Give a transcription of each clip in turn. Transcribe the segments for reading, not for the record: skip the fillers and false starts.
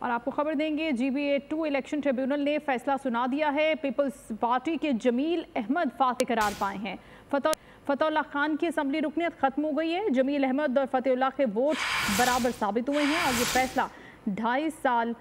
और आपको खबर देंगे, GBA2 इलेक्शन ट्रिब्यूनल ने फैसला सुना दिया है। पीपल्स पार्टी के जमील अहमद फातेह करार पाए हैं। फतेहुल्लाह खान की असम्बली रुकनियत खत्म हो गई है। जमील अहमद और फतेहुल्लाह के वोट बराबर साबित हुए हैं और ये फैसला 2.5 साल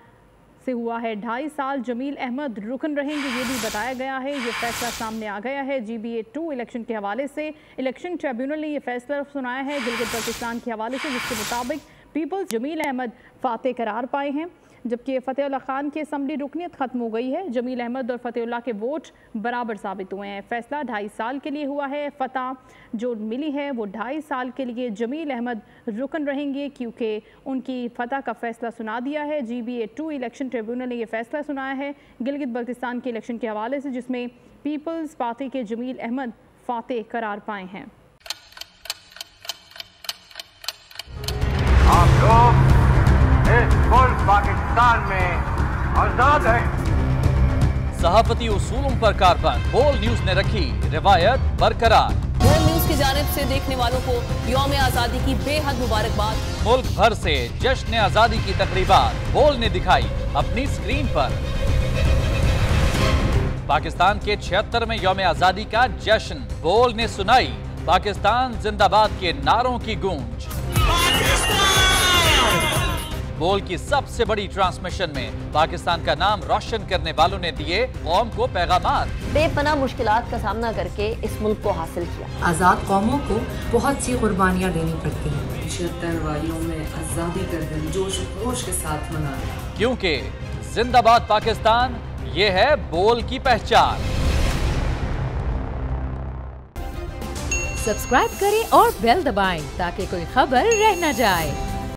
से हुआ है। 2.5 साल जमील अहमद रुकन रहेंगे, ये भी बताया गया है। ये फैसला सामने आ गया है GBA2 इलेक्शन के हवाले से। इलेक्शन ट्रिब्यूनल ने यह फैसला सुनाया है गिलगित बल्तिस्तान के हवाले से, जिसके मुताबिक पीपल्स जमील अहमद फातेह करार पाए हैं, जबकि फतेहुल्लाह खान की असम्बली रुकनियत खत्म हो गई है। जमील अहमद और फतेहुल्लाह के वोट बराबर साबित हुए हैं। फैसला 2.5 साल के लिए हुआ है। फतह जो मिली है वो 2.5 साल के लिए जमील अहमद रुकन रहेंगे, क्योंकि उनकी फतह का फैसला सुना दिया है। GBA2 इलेक्शन ट्रिब्यूनल ने यह फैसला सुनाया है गिलगित बल्तिस्तान के इलेक्शन के हवाले से, जिसमें पीपल्स पार्टी के जमील अहमद फातेह करार पाए हैं। आप लोग इस मुल्क पाकिस्तान में आजाद है। सहाफती उसूलों पर कारबंद। बोल न्यूज ने रखी रिवायत बरकरार। बोल न्यूज की जानिब से देखने वालों को यौम आजादी की बेहद मुबारकबाद। मुल्क भर से जश्न आजादी की तकरीबात बोल ने दिखाई अपनी स्क्रीन पर। पाकिस्तान के 76वें यौम आजादी का जश्न बोल ने सुनाई पाकिस्तान जिंदाबाद के नारों की गूंज। बोल की सबसे बड़ी ट्रांसमिशन में पाकिस्तान का नाम रोशन करने वालों ने दिए कौम को पैगामात। बेपनाह मुश्किलात का सामना करके इस मुल्क को हासिल किया। आजाद कौमों को बहुत सी कुर्बानियां देनी पड़ती हैं। 76 वालियों में आजादी का दिन जोश खरोश के साथ मना, क्योंकि जिंदाबाद पाकिस्तान ये है बोल की पहचान। सब्सक्राइब करें और बेल दबाएं ताकि कोई खबर रह न जाए।